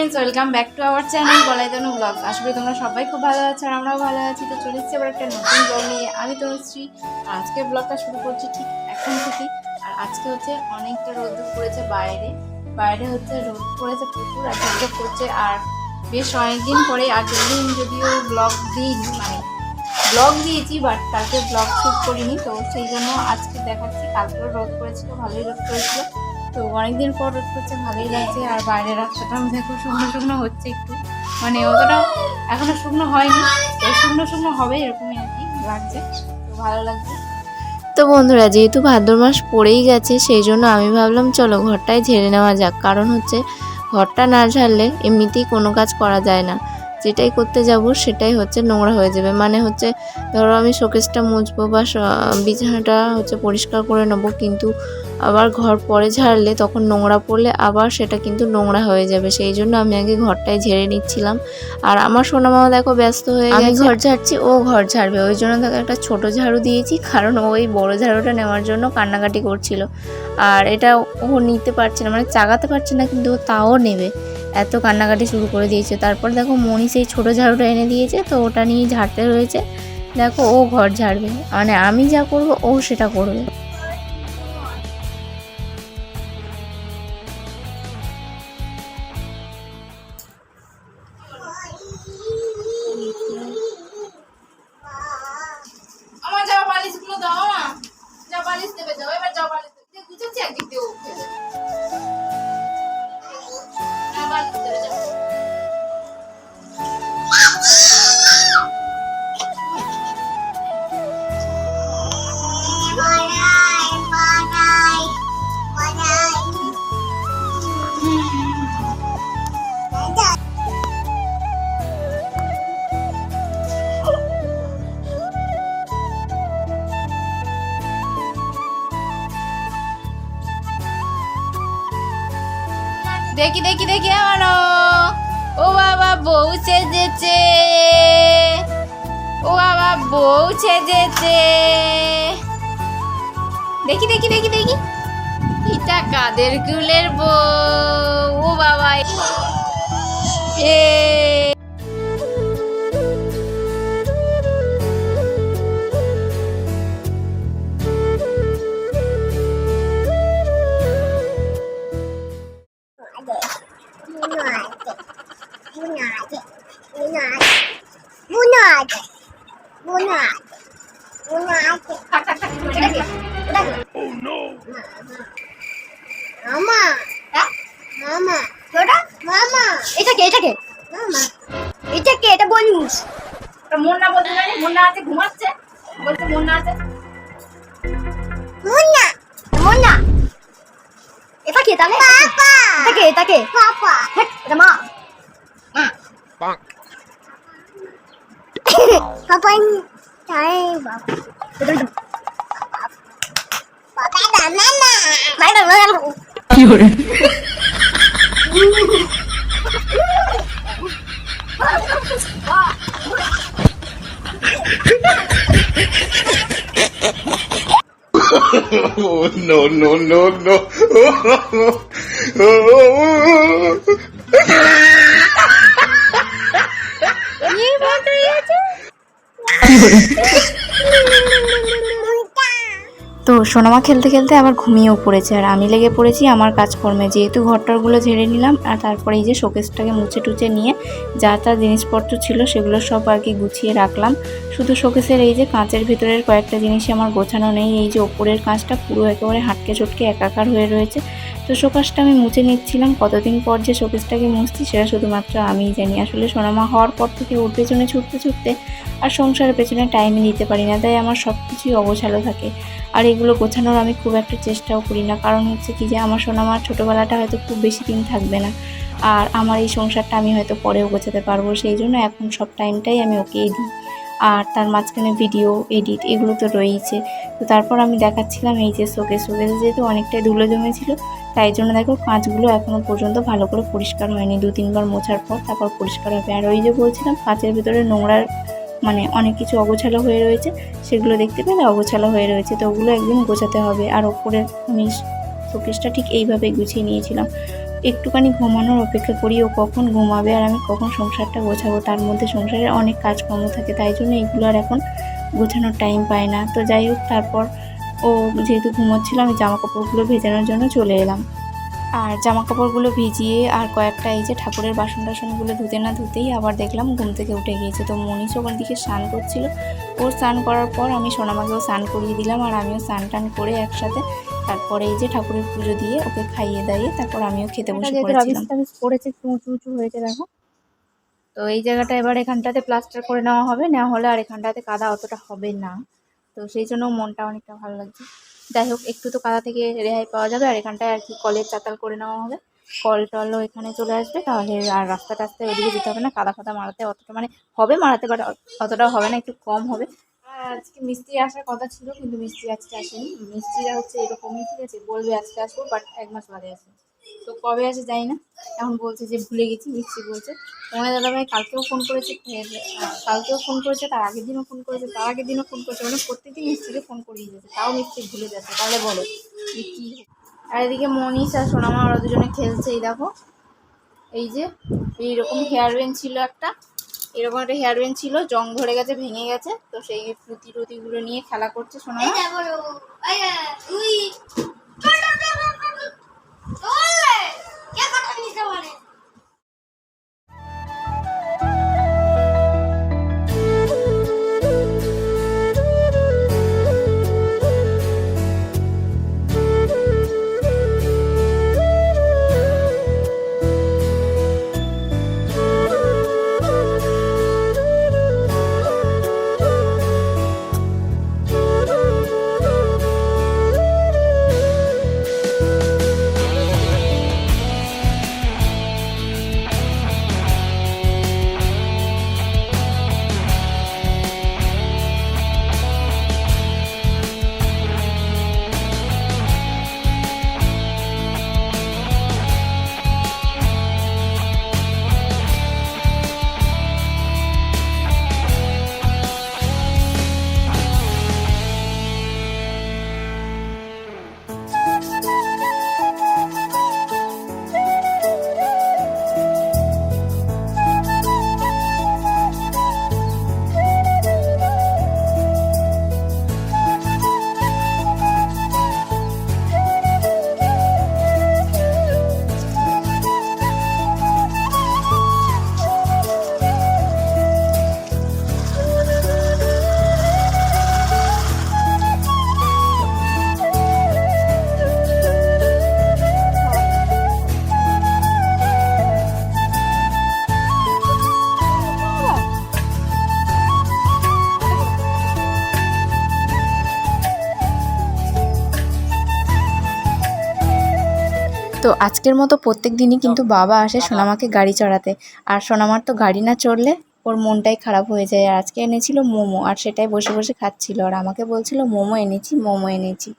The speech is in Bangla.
Friends, welcome back to our channel বলাই তনু ব্লগ। আশা করি তোমরা সবাই খুব ভালো আছো আর আমরাও ভালো আছি। তো চলে এসেছি আবার একটা নতুন ব্লগ নিয়ে। আমি তনুশ্রী। আর আজকের ব্লগটা শুরু করছি ঠিক এখন থেকে। আর আজকে হচ্ছে অনেকটা রোদ পড়েছে বাইরে হচ্ছে রোদ পড়েছে প্রচুর আর ঝকঝক করছে। আর বেশ অনেকদিন পরে আগের দিন যদিও ব্লগ দিয়েছি, বাট কালকে ব্লগ শ্যুট করিনি, তো সেই জন্য আজকে দেখাচ্ছি। কালকেও রোদ পড়েছিল, ভালোই রোদ পড়েছিল, তো অনেকদিন পর রোদ করছে, ভালোই লাগছে। আর বাইরের রাস্তাটা দেখো শুকনো হচ্ছে একটু, মানে অতটাও এখনো শুকনো হয়নি, তো শুকনো হবে এরকমই আর কি লাগছে, তো ভালো লাগছে। তো বন্ধুরা, যেহেতু ভাদ্র মাস পড়েই গেছে, সেই জন্য আমি ভাবলাম চলো ঘরটাই ঝেড়ে নেওয়া যাক। কারণ হচ্ছে ঘরটা না ঝাড়লে এমনিতেই কোনো কাজ করা যায় না। যেটাই করতে যাব সেটাই হচ্ছে নোংরা হয়ে যাবে। মানে হচ্ছে ধরো আমি শোকেসটা মুছবো বা বিছানাটা হচ্ছে পরিষ্কার করে নেবো, কিন্তু আবার ঘর পরে ঝাড়লে তখন নোংরা পড়লে আবার সেটা কিন্তু নোংরা হয়ে যাবে। সেই জন্য আমি আগে ঘরটাই ঝেড়ে নিচ্ছিলাম। আর আমার সোনা মামা দেখো ব্যস্ত হয়ে গেছে, আমি ঘর ঝাড়ছি, ও ঘর ঝাড়বে, ওই জন্য তাকে একটা ছোট ঝাড়ু দিয়েছি, কারণ ওই বড় ঝাড়ুটা নেওয়ার জন্য কান্নাকাটি করছিল। আর এটা ও নিতে পারছে না, মানে চাগাতে পারছে না, কিন্তু ও তাও নেবে, এত কান্নাকাটি শুরু করে দিয়েছে। তারপর দেখো মনি সেই ছোট ঝাড়ুটা এনে দিয়েছে, তো ওটা নিয়ে ঝাড়তে রয়েছে। দেখো ও ঘর ঝাড়বে, মানে আমি যা করবো ও সেটা করবে। আমার যাওয়া বালিশগুলো দাও না, যাও বালিশ দেবে, যাও এবার যাও বালিশ দেবে, গুছাচ্ছি একদিক দিয়ে উঠে বালিশ দেবে, যাও। দেখি দেখি দেখি আমারও, ও বাবা বউ সেজেছে, ও বাবা বউ সেজেছে, দেখি দেখি দেখি দেখি এটা কাদের কুলের বউ, ও বাবা এ এটা বলিস মুন্না বলতে জানি, মুন্না আছে ঘুমাচ্ছে, বলছে মুন্না আছে, মুন্না মুন্না এটা কে তাহলে, এটা কে পাপা, এটা মা পাপা তাই বাবা পাপা না কি করে Oh, no, no, no, no. তো সোনামা খেলতে খেলতে আবার ঘুমিয়েও পড়েছে, আর আমি লেগে পড়েছি আমার কাজকর্মে। যেহেতু ঘরটারগুলো ঝেড়ে নিলাম, আর তারপরে এই যে শোকেসটাকে মুছে টুচে নিয়ে যা তা জিনিসপত্র ছিল সেগুলো সব আর কি গুছিয়ে রাখলাম। শুধু শোকেসের এই যে কাঁচের ভিতরের কয়েকটা জিনিসই আমার গোছানো নেই। এই যে ওপরের কাঁচটা পুরো একেবারে হাটকে চটকে একাকার হয়ে রয়েছে, তো শোকেসটা আমি মুছে নিচ্ছিলাম। কতদিন পর যে শোকেসটাকে মুছছি সেটা শুধুমাত্র আমিই জানি। আসলে সোনামা হওয়ার পর থেকে ওর পেছনে ছুটতে আর সংসারের পেছনে টাইমই দিতে পারি না, তাই আমার সব কিছুই অগোছালো থাকে। আর এগুলো গোছানোর আমি খুব একটা চেষ্টাও করি না, কারণ হচ্ছে কি যে আমার সোনামার ছোটোবেলাটা হয়তো খুব বেশি দিন থাকবে না, আর আমার এই সংসারটা আমি হয়তো পরেও গোছাতে পারবো। সেই জন্য এখন সব টাইমটাই আমি ওকেই দিই। আর তার মাঝখানে ভিডিও এডিট এগুলো তো রয়েইছে। তো তারপর আমি দেখাচ্ছিলাম এই যে শোকেসে যেহেতু অনেকটাই ধুলো জমেছিল, তাই জন্য দেখো কাঁচগুলো এখনও পর্যন্ত ভালো করে পরিষ্কার হয়নি। 2-3 বার মোছার পর তারপর পরিষ্কার হবে। আর ওই যে বলছিলাম কাঁচের ভিতরে নোংরার মানে অনেক কিছু অগোছালো হয়ে রয়েছে, সেগুলো দেখতে পেলে অগোছালো হয়ে রয়েছে, তো ওগুলো একদিন গোছাতে হবে। আর ওপরে আমি শোকেসটা ঠিক এইভাবে গুছিয়ে নিয়েছিলাম। একটুখানি ঘুমানোর অপেক্ষা করি, ও কখন ঘুমাবে আর আমি কখন সংসারটা গোছাবো। তার মধ্যে সংসারের অনেক কাজকর্ম থাকে, তাই জন্য এগুলো আর এখন গোছানোর টাইম পাই না। তো যাই হোক, তারপর ও যেহেতু ঘুমোচ্ছিল আমি জামা কাপড়গুলো ভেজানোর জন্য চলে এলাম। আর জামা কাপড়গুলো ভিজিয়ে আর কয়েকটা এই যে ঠাকুরের বাসন টাসনগুলো ধুতে না ধুতেই আবার দেখলাম ঘুম থেকে উঠে গিয়েছে। তো মনীষ ওখান দিকে স্নান করছিল, ওর স্নান করার পর আমি সোনামাকেও স্নান করিয়ে দিলাম আর আমিও স্নান টান করে একসাথে তারপরে এই যে ঠাকুরের পুজো দিয়ে ওকে খাইয়ে দাইয়ে তারপর আমিও খেতে বসে পড়েছিলাম। পড়েছে, একটু উঁচু উঁচু হয়েছে দেখো। তো এই জায়গাটা এবার এখানটাতে প্লাস্টার করে নেওয়া হবে, নেওয়া হলে আর এখানটাতে কাদা অতটা হবে না। তো সেই জন্য মনটা অনেকটা ভালো লাগছে। যাই হোক, একটু তো কাদা থেকে রেহাই পাওয়া যাবে। আর এখানটায় আর কি কলের চাতাল করে নেওয়া হবে, কল টলও এখানে চলে আসবে, তাহলে আর রাস্তা টাস্তায় ওদিকে যেতে হবে না। কাদা ফাদা মারাতে অতটা মানে হবে মারাতে, বাট অতটাও হবে না, একটু কম হবে। আর আজকে মিস্ত্রি আসার কথা ছিল, কিন্তু মিস্ত্রি আজকে আসেনি। মিস্ত্রিরা হচ্ছে এরকমই, ঠিক আছে, বলবে আজকে আসবো, বাট 1 মাস বাদে আসে। তো কবে আসে জানি না। এখন বলছে যে ভুলে গেছি, মিস্ত্রি বলছে। তোমার দাদাভাই কালকেও ফোন করেছে, কালকেও ফোন করেছে, তার আগের দিনও ফোন করেছে, তার আগের দিনও ফোন করেছে, মানে প্রত্যেকদিন মিস্ত্রিকে ফোন করিয়ে যাচ্ছে, তাও মিস্ত্রি ভুলে যাচ্ছে। তাহলে বলো যে কী। আর এদিকে মনীষ আর সোনামা ওরা দুজনে খেলছে। এই দেখো, এই যে এইরকম হেয়ার ব্যান্ড ছিল একটা, এরকম একটা হেয়ার ব্যান্ড ছিল, জং ধরে গেছে, ভেঙে গেছে। তো সেই পুঁতি টুতিগুলো নিয়ে খেলা করছে সোনামা। তো আজকের মতো প্রত্যেক দিনই কিন্তু বাবা আসে সোনামাকে গাড়ি চড়াতে। আর সোনামার তো গাড়ি না চড়লে ওর মনটাই খারাপ হয়ে যায়। আর আজকে এনেছিল মোমো, আর সেটাই বসে বসে খাচ্ছিল, আর আমাকে বলছিল মোমো এনেছি মোমো এনেছি।